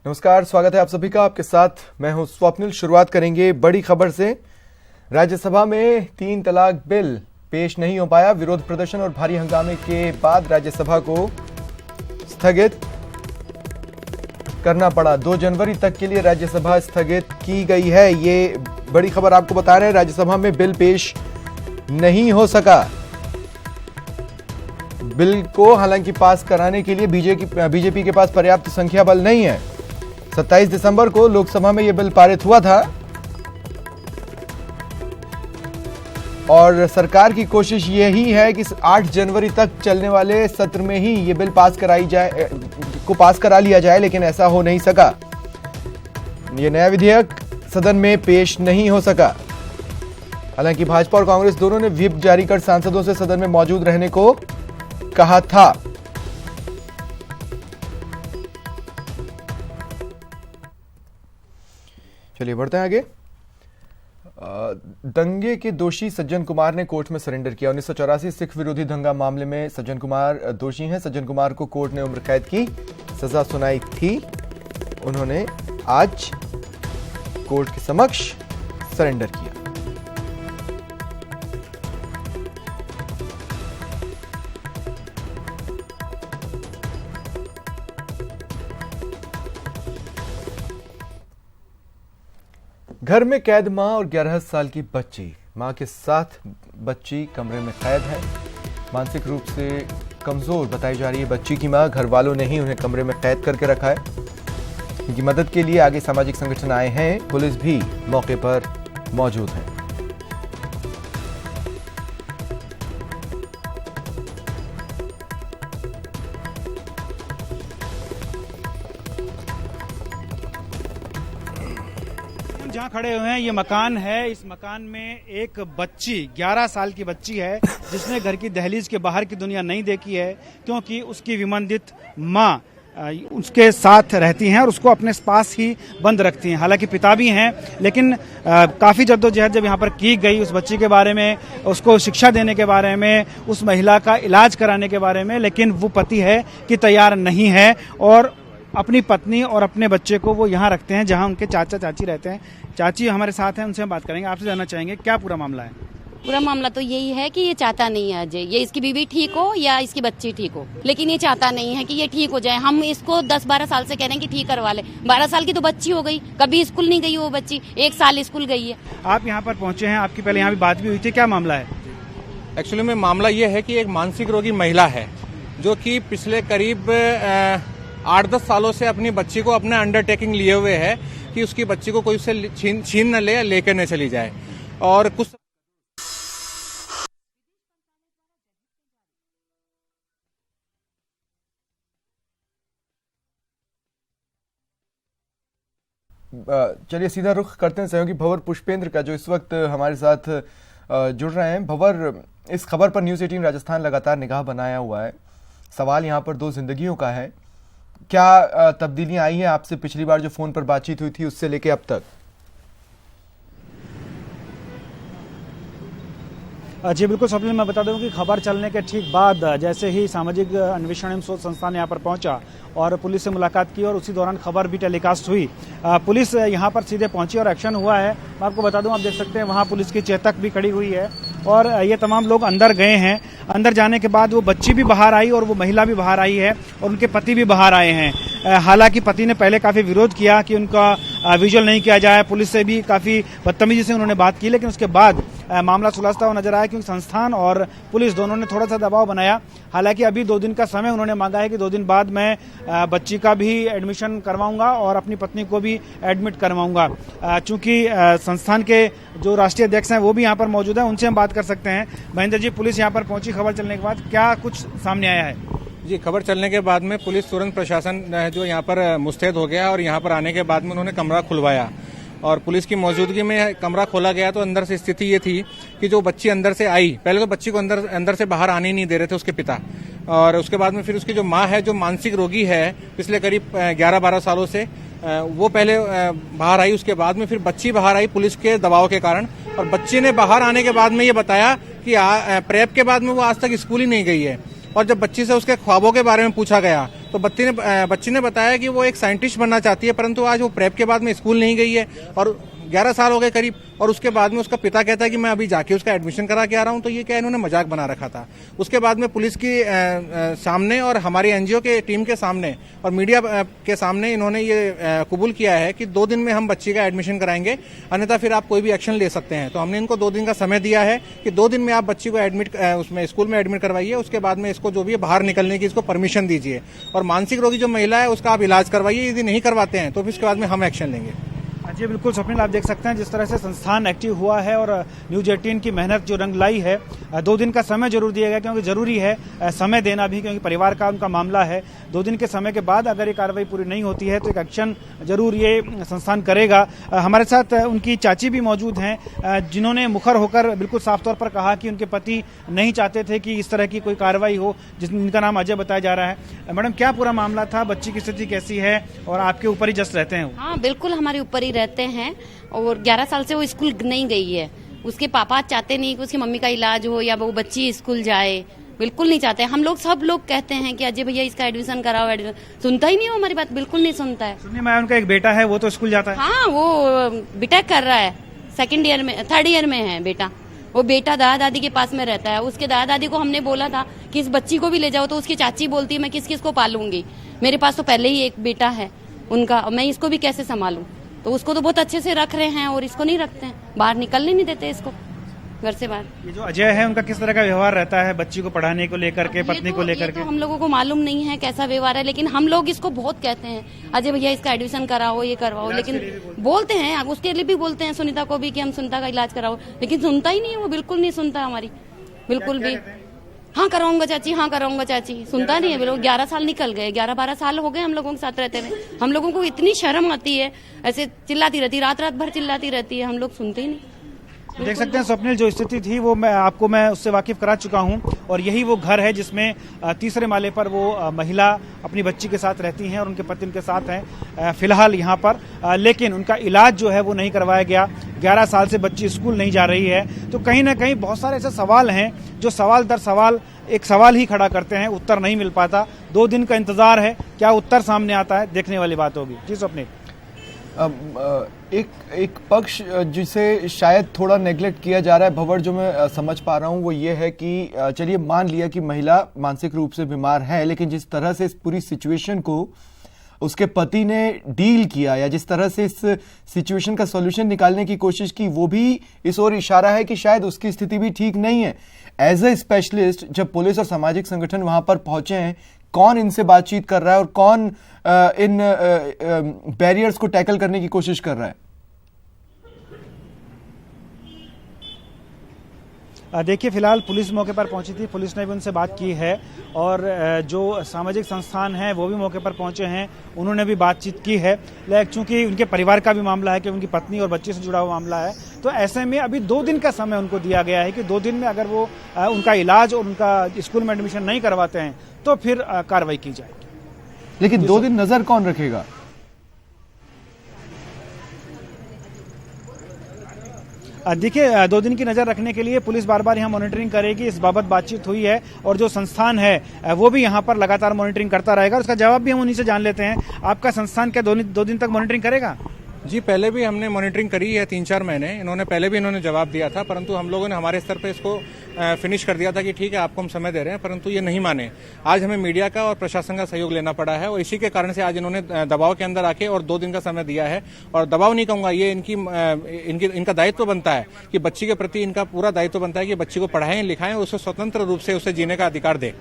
नमस्कार, स्वागत है आप सभी का। आपके साथ मैं हूं स्वप्निल। शुरुआत करेंगे बड़ी खबर से। राज्यसभा में 3 तलाक बिल पेश नहीं हो पाया। विरोध प्रदर्शन और भारी हंगामे के बाद राज्यसभा को स्थगित करना पड़ा। 2 जनवरी तक के लिए राज्यसभा स्थगित की गई है। ये बड़ी खबर आपको बता रहे हैं। राज्यसभा में बिल पेश नहीं हो सका। बिल को हालांकि पास कराने के लिए बीजेपी के पास पर्याप्त संख्या बल नहीं है। 27 दिसंबर को लोकसभा में यह बिल पारित हुआ था और सरकार की कोशिश यही है कि 8 जनवरी तक चलने वाले सत्र में ही यह बिल पास करा लिया जाए, लेकिन ऐसा हो नहीं सका। यह नया विधेयक सदन में पेश नहीं हो सका। हालांकि भाजपा और कांग्रेस दोनों ने व्हिप जारी कर सांसदों से सदन में मौजूद रहने को कहा था। चलिए बढ़ते हैं आगे। दंगे के दोषी सज्जन कुमार ने कोर्ट में सरेंडर किया। 1984 सिख विरोधी दंगा मामले में सज्जन कुमार दोषी हैं। सज्जन कुमार को कोर्ट ने उम्र कैद की सजा सुनाई थी। उन्होंने आज कोर्ट के समक्ष सरेंडर किया। घर में कैद मां और 11 साल की बच्ची। मां के साथ बच्ची कमरे में कैद है। मानसिक रूप से कमजोर बताई जा रही है बच्ची की मां। घर वालों ने ही उन्हें कमरे में कैद करके रखा है। इनकी मदद के लिए आगे सामाजिक संगठन आए हैं। पुलिस भी मौके पर मौजूद है। जहाँ खड़े हुए हैं ये मकान है। इस मकान में एक बच्ची 11 साल की बच्ची है जिसने घर की दहलीज के बाहर की दुनिया नहीं देखी है, क्योंकि उसकी विमंदित माँ उसके साथ रहती हैं और उसको अपने पास ही बंद रखती हैं। हालांकि पिता भी हैं, लेकिन काफ़ी जद्दोजहद जब यहाँ पर की गई उस बच्ची के बारे में, उसको शिक्षा देने के बारे में, उस महिला का इलाज कराने के बारे में, लेकिन वो पति है कि तैयार नहीं है और अपनी पत्नी और अपने बच्चे को वो यहाँ रखते हैं जहाँ उनके चाचा चाची रहते हैं। चाची हमारे साथ हैं, उनसे हम बात करेंगे। आपसे जानना चाहेंगे क्या पूरा मामला है? पूरा मामला तो यही है कि ये चाहता नहीं है अजय, ये इसकी बीवी ठीक हो या इसकी बच्ची ठीक हो, लेकिन ये चाहता नहीं है कि ये ठीक हो जाए। हम इसको 10-12 साल से कह रहे हैं कि ठीक करवा ले। 12 साल की तो बच्ची हो गई, कभी स्कूल नहीं गई वो बच्ची, 1 साल स्कूल गई है। आप यहाँ पर पहुँचे हैं, आपकी पहले यहाँ भी बात भी हुई थी, क्या मामला है? एक्चुअली में मामला ये है कि एक मानसिक रोगी महिला है जो कि पिछले करीब 8-10 सालों से अपनी बच्ची को अपने अंडरटेकिंग लिए हुए है कि उसकी बच्ची को कोई उससे छीन न ले या लेकर न चली जाए। और कुछ चलिए सीधा रुख करते हैं सहयोगी भंवर पुष्पेंद्र का, जो इस वक्त हमारे साथ जुड़ रहे हैं। भंवर, इस खबर पर न्यूज़ 18 राजस्थान लगातार निगाह बनाया हुआ है। सवाल यहाँ पर 2 जिंदगियों का है। क्या तब्दीलियां आई हैं आपसे पिछली बार जो फोन पर बातचीत हुई थी उससे लेके अब तक? जी बिल्कुल स्वप्निल, मैं बता दूं कि खबर चलने के ठीक बाद जैसे ही सामाजिक अन्वेषण एवं शोध संस्थान यहाँ पर पहुंचा और पुलिस से मुलाकात की और उसी दौरान खबर भी टेलीकास्ट हुई, पुलिस यहाँ पर सीधे पहुंची और एक्शन हुआ है। मैं आपको बता दूं, आप देख सकते हैं वहाँ पुलिस की चेतक भी खड़ी हुई है और ये तमाम लोग अंदर गए हैं। अंदर जाने के बाद वो बच्ची भी बाहर आई और वो महिला भी बाहर आई है और उनके पति भी बाहर आए हैं। हालांकि पति ने पहले काफ़ी विरोध किया कि उनका विजुअल नहीं किया जाए, पुलिस से भी काफ़ी बदतमीजी से उन्होंने बात की, लेकिन उसके बाद मामला सुलझता हुआ नजर आया, क्योंकि संस्थान और पुलिस दोनों ने थोड़ा सा दबाव बनाया। हालांकि अभी 2 दिन का समय उन्होंने मांगा है कि 2 दिन बाद मैं बच्ची का भी एडमिशन करवाऊंगा और अपनी पत्नी को भी एडमिट करवाऊंगा। चूंकि संस्थान के जो राष्ट्रीय अध्यक्ष हैं वो भी यहाँ पर मौजूद है, उनसे हम बात कर सकते हैं। महेंद्र जी, पुलिस यहाँ पर पहुंची खबर चलने के बाद, क्या कुछ सामने आया है? जी, खबर चलने के बाद में पुलिस तुरंत प्रशासन जो यहाँ पर मुस्तैद हो गया और यहाँ पर आने के बाद में उन्होंने कमरा खुलवाया और पुलिस की मौजूदगी में कमरा खोला गया। तो अंदर से स्थिति ये थी कि जो बच्ची अंदर से आई, पहले तो बच्ची को अंदर से बाहर आने ही नहीं दे रहे थे उसके पिता, और उसके बाद में फिर उसकी जो माँ है जो मानसिक रोगी है पिछले करीब 11-12 सालों से, वो पहले बाहर आई। उसके बाद में फिर बच्ची बाहर आई पुलिस के दबाव के कारण, और बच्ची ने बाहर आने के बाद में ये बताया कि प्रेप के बाद में वो आज तक स्कूल ही नहीं गई है। और जब बच्ची से उसके ख्वाबों के बारे में पूछा गया तो बच्ची ने बताया कि वो एक साइंटिस्ट बनना चाहती है, परंतु आज वो प्रेप के बाद में स्कूल नहीं गई है और 11 साल हो गए करीब। और उसके बाद में उसका पिता कहता है कि मैं अभी जाके उसका एडमिशन करा के आ रहा हूं। तो ये क्या इन्होंने मजाक बना रखा था। उसके बाद में पुलिस की सामने और हमारी एनजीओ के टीम के सामने और मीडिया के सामने इन्होंने ये कबूल किया है कि 2 दिन में हम बच्ची का एडमिशन कराएंगे, अन्यथा फिर आप कोई भी एक्शन ले सकते हैं। तो हमने इनको 2 दिन का समय दिया है कि 2 दिन में आप बच्ची को उसमें स्कूल में एडमिट करवाइए। उसके बाद में इसको जो भी बाहर निकलने की इसको परमिशन दीजिए और मानसिक रोगी जो महिला है उसका आप इलाज करवाइए। यदि नहीं करवाते हैं तो फिर उसके बाद में हम एक्शन लेंगे। जी बिल्कुल स्वप्निल, आप देख सकते हैं जिस तरह से संस्थान एक्टिव हुआ है और न्यूज 18 की मेहनत जो रंग लाई है। 2 दिन का समय जरूर दिया गया क्योंकि जरूरी है समय देना भी, क्योंकि परिवार का उनका मामला है। 2 दिन के समय के बाद अगर ये कार्रवाई पूरी नहीं होती है तो एक एक्शन जरूर ये संस्थान करेगा। हमारे साथ उनकी चाची भी मौजूद हैं जिन्होंने मुखर होकर बिल्कुल साफ तौर पर कहा कि उनके पति नहीं चाहते थे कि इस तरह की कोई कार्रवाई हो, जिनका नाम अजय बताया जा रहा है। मैडम, क्या पूरा मामला था? बच्ची की स्थिति कैसी है और आपके ऊपर ही जस्ट रहते हैं? हाँ बिल्कुल, हमारे ऊपर ही रहते हैं और 11 साल से वो स्कूल नहीं गई है। उसके पापा चाहते नहीं कि उसकी मम्मी का इलाज हो या वो बच्ची स्कूल जाए, बिल्कुल नहीं चाहते। हम लोग सब लोग कहते हैं कि अजय भैया इसका एडमिशन कराओ, सुनता ही नहीं, वो हमारी बात बिल्कुल नहीं सुनता है। सुनिए, मैं उनका एक बेटा है, वो तो स्कूल जाता है। हाँ, वो बीटेक कर रहा है, 2nd ईयर में 3rd ईयर में है बेटा। वो बेटा दादा दादी के पास में रहता है। उसके दादा दादी को हमने बोला था कि इस बच्ची को भी ले जाओ, तो उसकी चाची बोलती है मैं किस किस को पालूंगी, मेरे पास तो पहले ही एक बेटा है उनका, मैं इसको भी कैसे संभालूं। तो उसको तो बहुत अच्छे से रख रहे हैं और इसको नहीं रखते हैं, बाहर निकलने नहीं देते इसको घर से बाहर। ये जो अजय है उनका किस तरह का व्यवहार रहता है बच्ची को पढ़ाने को लेकर के, पत्नी को लेकर के? तो हम लोगों को मालूम नहीं है कैसा व्यवहार है, लेकिन हम लोग इसको बहुत कहते हैं अजय भैया इसका एडमिशन कराओ, ये करवाओ, लेकिन बोलते हैं, उसके लिए भी बोलते हैं सुनीता को भी कि हम सुनीता का इलाज कराओ, लेकिन सुनता ही नहीं है वो, बिल्कुल नहीं सुनता हमारी, बिल्कुल भी। हाँ कराऊंगा चाची, हाँ कराऊंगा चाची, सुनता नहीं है बिल्कुल। 11 साल निकल गए, 11-12 साल हो गए हम लोगों के साथ रहते हुए। हम लोगों को इतनी शर्म आती है, ऐसे चिल्लाती रहती, रात भर चिल्लाती रहती है, हम लोग सुनते ही नहीं। देख सकते हैं स्वप्निल, जो स्थिति थी वो मैं उससे वाकिफ करा चुका हूं और यही वो घर है जिसमें 3रे माले पर वो महिला अपनी बच्ची के साथ रहती हैं और उनके पति उनके साथ हैं फिलहाल यहाँ पर। लेकिन उनका इलाज जो है वो नहीं करवाया गया। 11 साल से बच्ची स्कूल नहीं जा रही है। तो कहीं ना कहीं बहुत सारे ऐसे सवाल हैं जो सवाल दर सवाल एक सवाल ही खड़ा करते हैं, उत्तर नहीं मिल पाता। 2 दिन का इंतजार है, क्या उत्तर सामने आता है, देखने वाली बात होगी। जी स्वप्निल, एक पक्ष जिसे शायद थोड़ा नेग्लेक्ट किया जा रहा है भंवर, जो मैं समझ पा रहा हूं वो ये है कि चलिए मान लिया कि महिला मानसिक रूप से बीमार है, लेकिन जिस तरह से इस पूरी सिचुएशन को उसके पति ने डील किया या जिस तरह से इस सिचुएशन का सॉल्यूशन निकालने की कोशिश की, वो भी इस ओर इशारा है कि शायद उसकी स्थिति भी ठीक नहीं है। एज ए स्पेशलिस्ट जब पुलिस और सामाजिक संगठन वहां पर पहुंचे हैं, कौन इनसे बातचीत कर रहा है और कौन इन बैरियर्स को टैकल करने की कोशिश कर रहा है? देखिए, फिलहाल पुलिस मौके पर पहुंची थी, पुलिस ने भी उनसे बात की है और जो सामाजिक संस्थान हैं वो भी मौके पर पहुंचे हैं, उन्होंने भी बातचीत की है। लेकिन चूंकि उनके परिवार का भी मामला है कि उनकी पत्नी और बच्चे से जुड़ा हुआ मामला है, तो ऐसे में अभी 2 दिन का समय उनको दिया गया है कि 2 दिन में अगर वो उनका इलाज और उनका स्कूल में एडमिशन नहीं करवाते हैं तो फिर कार्रवाई की जाएगी। लेकिन 2 दिन नजर कौन रखेगा? देखिए, 2 दिन की नजर रखने के लिए पुलिस बार बार यहाँ मॉनिटरिंग करेगी, इस बाबत बातचीत हुई है और जो संस्थान है वो भी यहाँ पर लगातार मॉनिटरिंग करता रहेगा। उसका जवाब भी हम उन्हीं से जान लेते हैं। आपका संस्थान क्या 2 दिन तक मॉनिटरिंग करेगा? जी, पहले भी हमने मॉनिटरिंग करी है 3-4 महीने। इन्होंने जवाब दिया था, परंतु हम लोगों ने हमारे स्तर पे इसको फिनिश कर दिया था कि ठीक है आपको हम समय दे रहे हैं, परंतु ये नहीं माने। आज हमें मीडिया का और प्रशासन का सहयोग लेना पड़ा है और इसी के कारण से आज इन्होंने दबाव के अंदर आके और 2 दिन का समय दिया है। और दबाव नहीं कहूंगा, ये इनका दायित्व बनता है कि बच्ची के प्रति इनका पूरा दायित्व बनता है कि बच्ची को पढ़ाएं लिखाएं, उसे स्वतंत्र रूप से उसे जीने का अधिकार दें।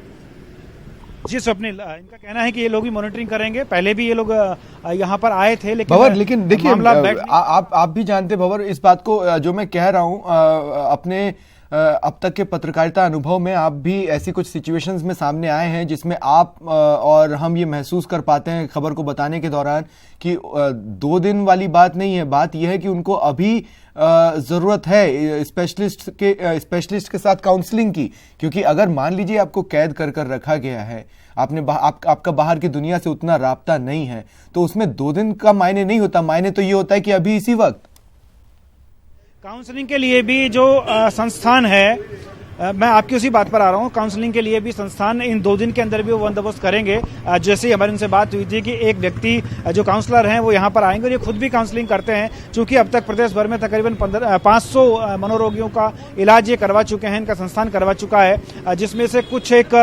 जी स्वप्निल, इनका कहना है कि ये लोग भी मॉनिटरिंग करेंगे। पहले भी ये लोग यहाँ पर आए थे, लेकिन देखिए आप भी जानते भंवर इस बात को, जो मैं कह रहा हूँ अपने अब तक के पत्रकारिता अनुभव में आप भी ऐसी कुछ सिचुएशंस में सामने आए हैं जिसमें आप और हम ये महसूस कर पाते हैं खबर को बताने के दौरान कि 2 दिन वाली बात नहीं है। बात यह है कि उनको अभी जरूरत है स्पेशलिस्ट के साथ काउंसलिंग की, क्योंकि अगर मान लीजिए आपको कैद कर रखा गया है, आपका बाहर की दुनिया से उतना राब्ता नहीं है, तो उसमें 2 दिन का मायने नहीं होता। मायने तो ये होता है कि अभी इसी वक्त काउंसलिंग के लिए भी जो संस्थान है मैं आपकी उसी बात पर आ रहा हूँ। काउंसलिंग के लिए भी संस्थान इन 2 दिन के अंदर भी वो बंदोबस्त करेंगे। जैसे ही हमारी उनसे बात हुई थी कि एक व्यक्ति जो काउंसलर हैं वो यहाँ पर आएंगे और ये खुद भी काउंसलिंग करते हैं। चूंकि अब तक प्रदेश भर में तकरीबन 500 मनोरोगियों का इलाज ये करवा चुके हैं, इनका संस्थान करवा चुका है, जिसमें से कुछ एक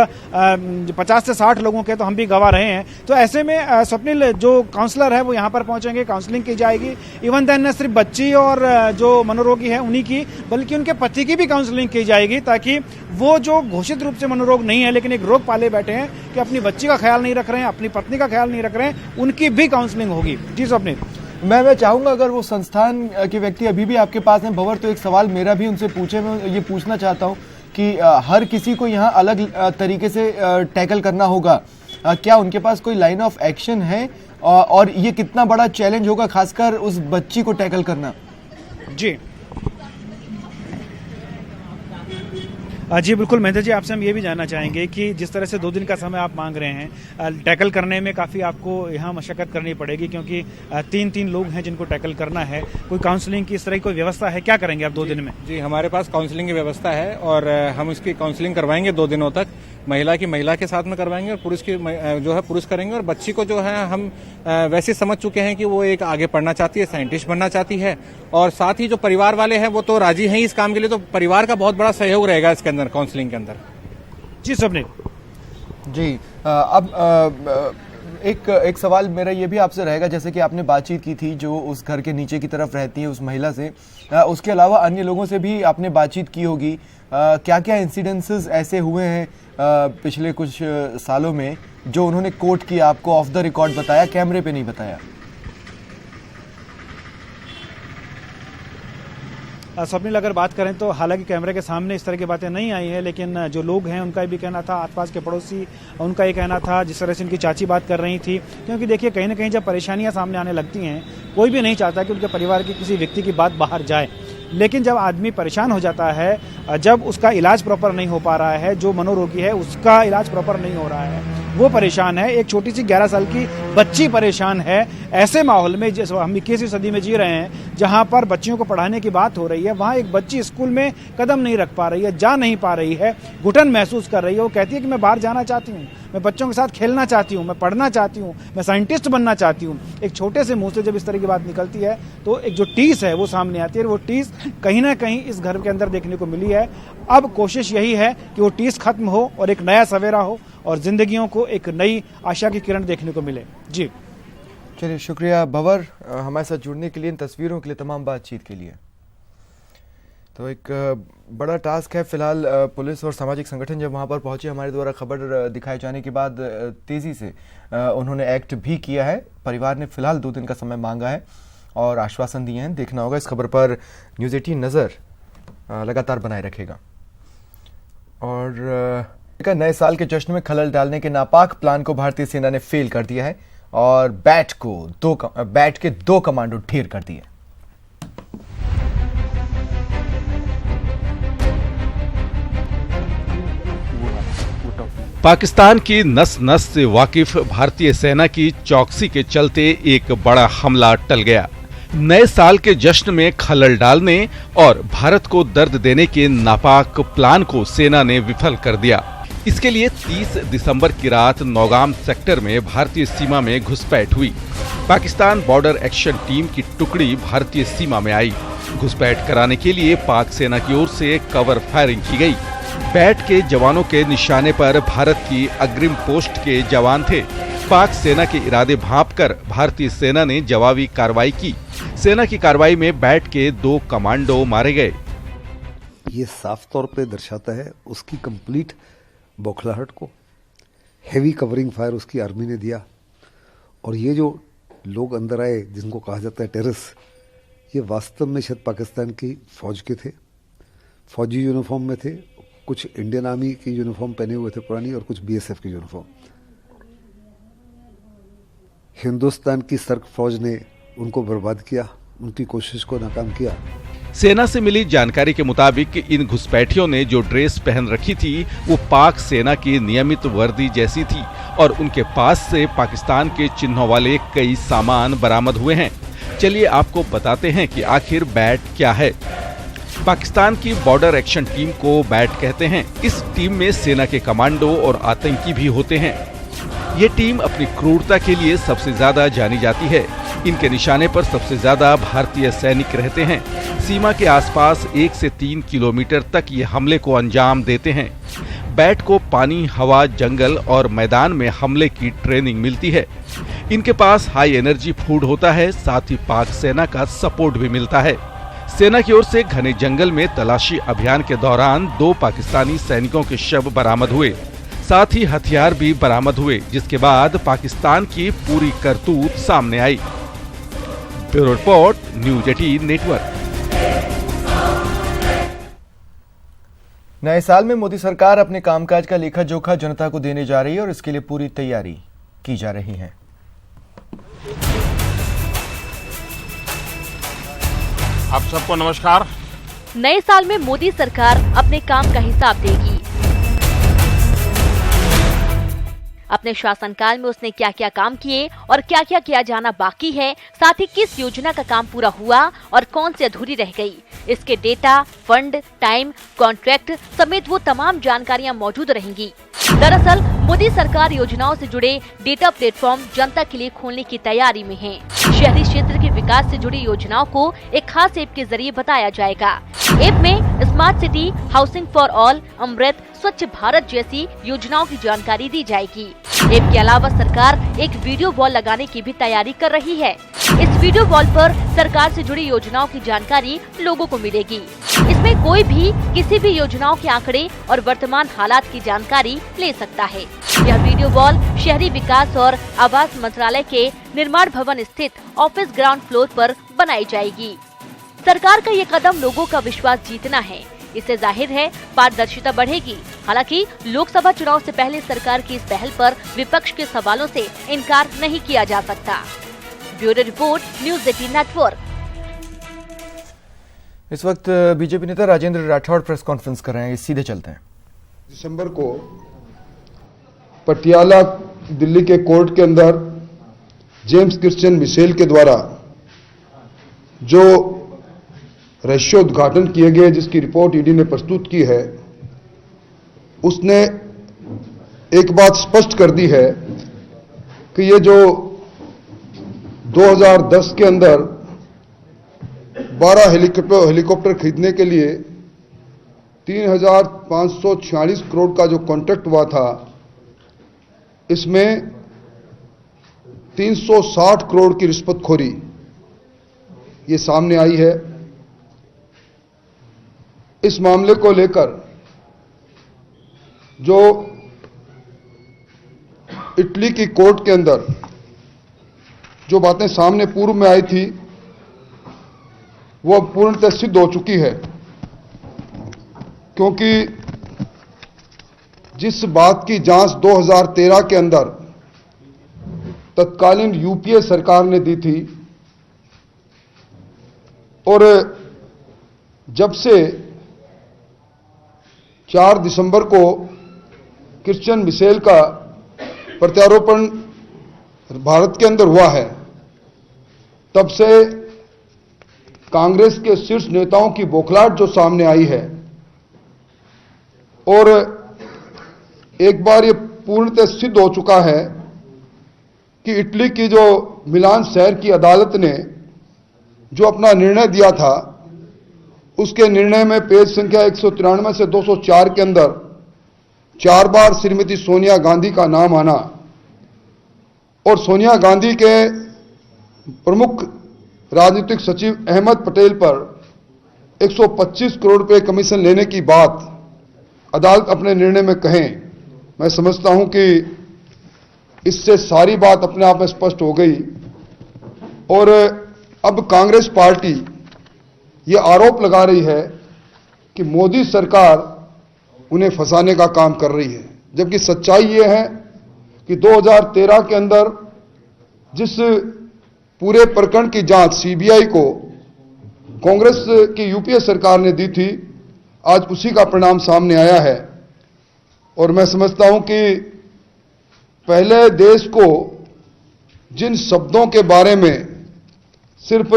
50 से 60 लोगों के तो हम भी गवा रहे हैं। तो ऐसे में स्वप्निल, जो काउंसलर है वो यहाँ पर पहुंचेंगे, काउंसलिंग की जाएगी। इवन देन न सिर्फ बच्ची और जो मनोरोगी है उन्हीं की, बल्कि उनके पति की भी काउंसलिंग की जाएगी, ताकि वो जो घोषित रूप से मनोरोग नहीं है लेकिन एक रोग पाले बैठे हैं कि अपनी बच्ची का ख्याल नहीं रख रहे हैं, अपनी पत्नी का ख्याल नहीं रख रहे हैं, उनकी भी काउंसलिंग होगी। जी स्वप्निल। मैं चाहूंगा अगर वो संस्थान के व्यक्ति अभी भी आपके पास हैं भंवर, तो एक सवाल मेरा भी उनसे पूछे। मैं ये पूछना चाहता हूं कि हर किसी को यहाँ अलग तरीके से टैकल करना होगा, क्या उनके पास कोई लाइन ऑफ एक्शन है और ये कितना बड़ा चैलेंज होगा खासकर उस बच्ची को टैकल करना? जी जी बिल्कुल महेंद्र जी, आपसे हम ये भी जानना चाहेंगे कि जिस तरह से 2 दिन का समय आप मांग रहे हैं, टैकल करने में काफ़ी आपको यहाँ मशक्कत करनी पड़ेगी, क्योंकि 3 लोग हैं जिनको टैकल करना है। कोई काउंसलिंग की इस तरह की कोई व्यवस्था है? क्या करेंगे आप 2 दिन में? जी, हमारे पास काउंसलिंग की व्यवस्था है और हम इसकी काउंसलिंग करवाएंगे 2 दिनों तक। महिला के साथ में करवाएंगे और पुरुष की जो है पुरुष करेंगे। और बच्ची को जो है हम वैसे समझ चुके हैं कि वो एक आगे पढ़ना चाहती है, साइंटिस्ट बनना चाहती है। और साथ ही जो परिवार वाले हैं वो तो राजी हैं इस काम के लिए, तो परिवार का बहुत बड़ा सहयोग रहेगा इसके अंदर, काउंसलिंग के अंदर। जी सबने जी, अब एक सवाल मेरा ये भी आपसे रहेगा, जैसे कि आपने बातचीत की थी जो उस घर के नीचे की तरफ रहती है उस महिला से, उसके अलावा अन्य लोगों से भी आपने बातचीत की होगी। क्या क्या इंसिडेंसेस ऐसे हुए हैं पिछले कुछ सालों में जो उन्होंने कोट किया, आपको ऑफ द रिकॉर्ड बताया, कैमरे पे नहीं बताया? स्वप्निल, अगर बात करें तो हालांकि कैमरे के सामने इस तरह की बातें नहीं आई हैं, लेकिन जो लोग हैं उनका भी कहना था, आसपास के पड़ोसी उनका ये कहना था, जिस तरह से उनकी चाची बात कर रही थी। क्योंकि देखिए, कहीं ना कहीं जब परेशानियां सामने आने लगती हैं, कोई भी नहीं चाहता कि उनके परिवार के किसी व्यक्ति की बात बाहर जाए। लेकिन जब आदमी परेशान हो जाता है, जब उसका इलाज प्रॉपर नहीं हो पा रहा है, जो मनोरोगी है उसका इलाज प्रॉपर नहीं हो रहा है, वो परेशान है, एक छोटी सी 11 साल की बच्ची परेशान है। ऐसे माहौल में जैसे हम 21वीं सदी में जी रहे हैं, जहां पर बच्चियों को पढ़ाने की बात हो रही है, वहां एक बच्ची स्कूल में कदम नहीं रख पा रही है, जा नहीं पा रही है, घुटन महसूस कर रही है। वो कहती है कि मैं बाहर जाना चाहती हूँ, मैं बच्चों के साथ खेलना चाहती हूँ, मैं पढ़ना चाहती हूँ, मैं साइंटिस्ट बनना चाहती हूँ। एक छोटे से मुंह से जब इस तरह की बात निकलती है तो एक जो टीस है वो सामने आती है, और वो टीस कहीं ना कहीं इस घर के अंदर देखने को मिली है। अब कोशिश यही है कि वो टीस खत्म हो और एक नया सवेरा हो और जिंदगियों को एक नई आशा की किरण देखने को मिले। जी चलिए, शुक्रिया भंवर हमारे साथ जुड़ने के लिए, इन तस्वीरों के लिए, तमाम बातचीत के लिए। तो एक बड़ा टास्क है। फिलहाल पुलिस और सामाजिक संगठन जब वहां पर पहुंचे, हमारे द्वारा खबर दिखाए जाने के बाद तेजी से उन्होंने एक्ट भी किया है। परिवार ने फिलहाल 2 दिन का समय मांगा है और आश्वासन दिए हैं। देखना होगा, इस खबर पर न्यूज़ 18 नजर लगातार बनाए रखेगा। और नए साल के जश्न में खलल डालने के नापाक प्लान को भारतीय सेना ने फेल कर दिया है और बैट के 2 कमांडो ढेर कर दिए। पाकिस्तान की नस नस से वाकिफ भारतीय सेना की चौकसी के चलते एक बड़ा हमला टल गया। नए साल के जश्न में खलल डालने और भारत को दर्द देने के नापाक प्लान को सेना ने विफल कर दिया। इसके लिए 30 दिसंबर की रात नौगाम सेक्टर में भारतीय सीमा में घुसपैठ हुई। पाकिस्तान बॉर्डर एक्शन टीम की टुकड़ी भारतीय सीमा में आई। घुसपैठ कराने के लिए पाक सेना की ओर से कवर फायरिंग की गई। बैट के जवानों के निशाने पर भारत की अग्रिम पोस्ट के जवान थे। पाक सेना के इरादे भांपकर भारतीय सेना ने जवाबी कार्रवाई की। सेना की कार्रवाई में बैट के 2 कमांडो मारे गए। ये साफ तौर पे दर्शाता है उसकी कंप्लीट बौखलाहट को। हेवी कवरिंग फायर उसकी आर्मी ने दिया और ये जो लोग अंदर आए जिनको कहा जाता है टेररिस्ट, ये वास्तव में शायद पाकिस्तान की फौज के थे, फौजी यूनिफॉर्म में थे, कुछ इंडियन आर्मी की यूनिफॉर्म पहने हुए थे पुरानी और कुछ बीएसएफ की यूनिफॉर्म। हिंदुस्तान की सर्क फौज ने उनको बर्बाद किया, उनकी कोशिश को नाकाम किया। सेना से मिली जानकारी के मुताबिक इन घुसपैठियों ने जो ड्रेस पहन रखी थी वो पाक सेना की नियमित वर्दी जैसी थी और उनके पास से पाकिस्तान के चिन्हों वाले कई सामान बरामद हुए हैं। चलिए आपको बताते हैं कि आखिर बैट क्या है। पाकिस्तान की बॉर्डर एक्शन टीम को बैट कहते हैं। इस टीम में सेना के कमांडो और आतंकी भी होते हैं। ये टीम अपनी क्रूरता के लिए सबसे ज्यादा जानी जाती है। इनके निशाने पर सबसे ज्यादा भारतीय सैनिक रहते हैं। सीमा के आसपास 1 से 3 किलोमीटर तक ये हमले को अंजाम देते हैं। बैट को पानी, हवा, जंगल और मैदान में हमले की ट्रेनिंग मिलती है। इनके पास हाई एनर्जी फूड होता है, साथ ही पाक सेना का सपोर्ट भी मिलता है। सेना की ओर से घने जंगल में तलाशी अभियान के दौरान 2 पाकिस्तानी सैनिकों के शव बरामद हुए, साथ ही हथियार भी बरामद हुए, जिसके बाद पाकिस्तान की पूरी करतूत सामने आई। Bureau report, news 18 network. नए साल में मोदी सरकार अपने कामकाज का लेखा जोखा जनता को देने जा रही है और इसके लिए पूरी तैयारी की जा रही है। आप सबको नमस्कार। नए साल में मोदी सरकार अपने काम का हिसाब देगी। अपने शासनकाल में उसने क्या क्या काम किए और क्या क्या किया जाना बाकी है, साथ ही किस योजना का काम पूरा हुआ और कौन सी अधूरी रह गई, इसके डेटा, फंड, टाइम, कॉन्ट्रैक्ट समेत वो तमाम जानकारियां मौजूद रहेंगी। दरअसल मोदी सरकार योजनाओं से जुड़े डेटा प्लेटफॉर्म जनता के लिए खोलने की तैयारी में है। शहरी क्षेत्र के विकास से जुड़ी योजनाओं को एक खास ऐप के जरिए बताया जाएगा। ऐप में smart city, housing for all, AMRUT, Swachh Bharat जैसी योजनाओं की जानकारी दी जाएगी। ऐप के अलावा सरकार एक वीडियो वॉल लगाने की भी तैयारी कर रही है। इस वीडियो वॉल पर सरकार से जुड़ी योजनाओं की जानकारी लोगों को मिलेगी। इसमें कोई भी किसी भी योजनाओं के आंकड़े और वर्तमान हालात की जानकारी ले सकता है। यह वीडियो वॉल शहरी विकास और आवास मंत्रालय के निर्माण भवन स्थित ऑफिस ग्राउंड फ्लोर पर बनाई जाएगी। सरकार का ये कदम लोगों का विश्वास जीतना है। इससे जाहिर है पारदर्शिता बढ़ेगी। हालांकि लोकसभा चुनाव से पहले सरकार की इस पहल पर विपक्ष के सवालों से इनकार नहीं किया जा सकता। Bureau report, news 18 network. इस वक्त बीजेपी नेता राजेंद्र राठौड़ प्रेस कॉन्फ्रेंस कर रहे हैं, सीधे चलते हैं। दिसंबर को पटियाला दिल्ली के कोर्ट के अंदर जेम्स क्रिश्चियन मिशेल के द्वारा जो रहस्य उद्घाटन किए गए, जिसकी रिपोर्ट ईडी ने प्रस्तुत की है, उसने एक बात स्पष्ट कर दी है कि ये जो 2010 के अंदर 12 हेलीकॉप्टर खरीदने के लिए 3,546 करोड़ का जो कॉन्ट्रैक्ट हुआ था, इसमें 360 करोड़ की रिश्वतखोरी ये सामने आई है। इस मामले को लेकर जो इटली की कोर्ट के अंदर जो बातें सामने पूर्व में आई थी, वो अब पूर्णतः सिद्ध हो चुकी है, क्योंकि जिस बात की जांच 2013 के अंदर तत्कालीन यूपीए सरकार ने दी थी, और जब से 4 दिसंबर को क्रिश्चियन मिशेल का प्रत्यारोपण भारत के अंदर हुआ है, तब से कांग्रेस के शीर्ष नेताओं की बौखलाहट जो सामने आई है, और एक बार ये पूर्णतः सिद्ध हो चुका है कि इटली की जो मिलान शहर की अदालत ने जो अपना निर्णय दिया था, उसके निर्णय में पेज संख्या 193 से 204 के अंदर 4 बार श्रीमती सोनिया गांधी का नाम आना, और सोनिया गांधी के प्रमुख राजनीतिक सचिव अहमद पटेल पर 125 करोड़ रुपए कमीशन लेने की बात अदालत अपने निर्णय में कहें, मैं समझता हूं कि इससे सारी बात अपने आप में स्पष्ट हो गई। और अब कांग्रेस पार्टी ये आरोप लगा रही है कि मोदी सरकार उन्हें फंसाने का काम कर रही है, जबकि सच्चाई ये है कि 2013 के अंदर जिस पूरे प्रकरण की जांच सीबीआई को कांग्रेस की यूपीए सरकार ने दी थी, आज उसी का परिणाम सामने आया है। और मैं समझता हूं कि पहले देश को जिन शब्दों के बारे में सिर्फ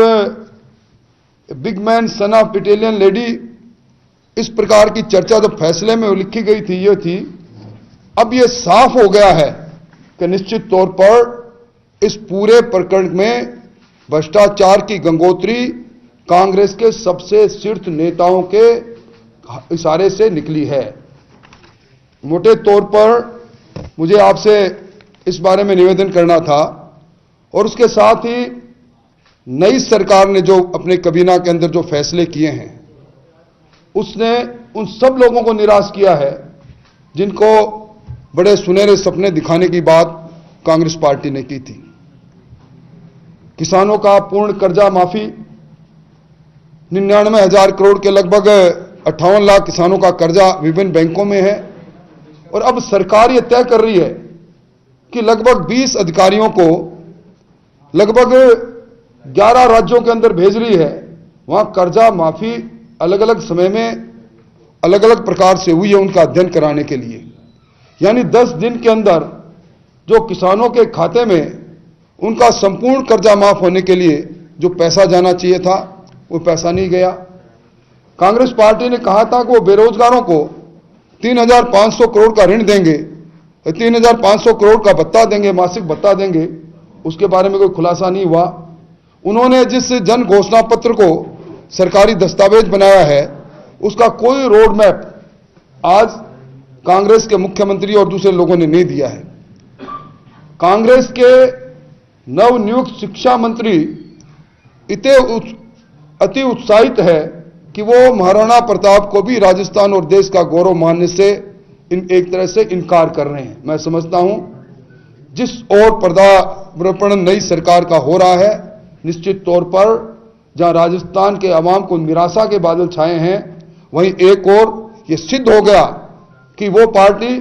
big man son of Italian lady इस प्रकार की चर्चा जब फैसले में लिखी गई थी, ये थी अब ये साफ हो गया है कि निश्चित तौर पर इस पूरे प्रकरण में भ्रष्टाचार की गंगोत्री कांग्रेस के सबसे शीर्ष नेताओं के इशारे से निकली है। मोटे तौर पर मुझे आपसे इस बारे में निवेदन करना था, और उसके साथ ही नई सरकार ने जो अपने कैबिनेट के अंदर जो फैसले किए हैं, उसने उन सब लोगों को निराश किया है जिनको बड़े सुनहरे सपने दिखाने की बात कांग्रेस पार्टी ने की थी। किसानों का पूर्ण कर्जा माफी, 99,000 करोड़ के लगभग 58 लाख किसानों का कर्जा विभिन्न बैंकों में है, और अब सरकार यह तय कर रही है कि लगभग 20 अधिकारियों को लगभग 11 राज्यों के अंदर भेज रही है। वहां कर्जा माफी अलग अलग समय में अलग अलग प्रकार से हुई है उनका अध्ययन कराने के लिए। यानी 10 दिन के अंदर जो किसानों के खाते में उनका संपूर्ण कर्जा माफ होने के लिए जो पैसा जाना चाहिए था, वो पैसा नहीं गया। कांग्रेस पार्टी ने कहा था कि वो बेरोजगारों को 3,500 करोड़ का ऋण देंगे, 3,500 करोड़ का भत्ता देंगे, मासिक भत्ता देंगे। उसके बारे में कोई खुलासा नहीं हुआ। उन्होंने जिस जन घोषणा पत्र को सरकारी दस्तावेज बनाया है, उसका कोई रोड मैप आज कांग्रेस के मुख्यमंत्री और दूसरे लोगों ने नहीं दिया है। कांग्रेस के नवनियुक्त शिक्षा मंत्री अति उत्साहित है कि वो महाराणा प्रताप को भी राजस्थान और देश का गौरव मानने से एक तरह से इनकार कर रहे हैं। मैं समझता हूं जिस और पदार्पण नई सरकार का हो रहा है, निश्चित तौर पर जहां राजस्थान के अवाम को निराशा के बादल छाए हैं, वहीं एक और ये सिद्ध हो गया कि वो पार्टी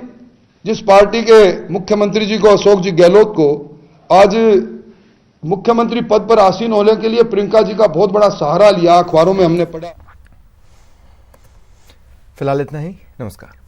जिस पार्टी के मुख्यमंत्री जी को, अशोक जी गहलोत को, आज मुख्यमंत्री पद पर आसीन होने के लिए प्रियंका जी का बहुत बड़ा सहारा लिया, अखबारों में हमने पढ़ा। फिलहाल इतना ही। नमस्कार।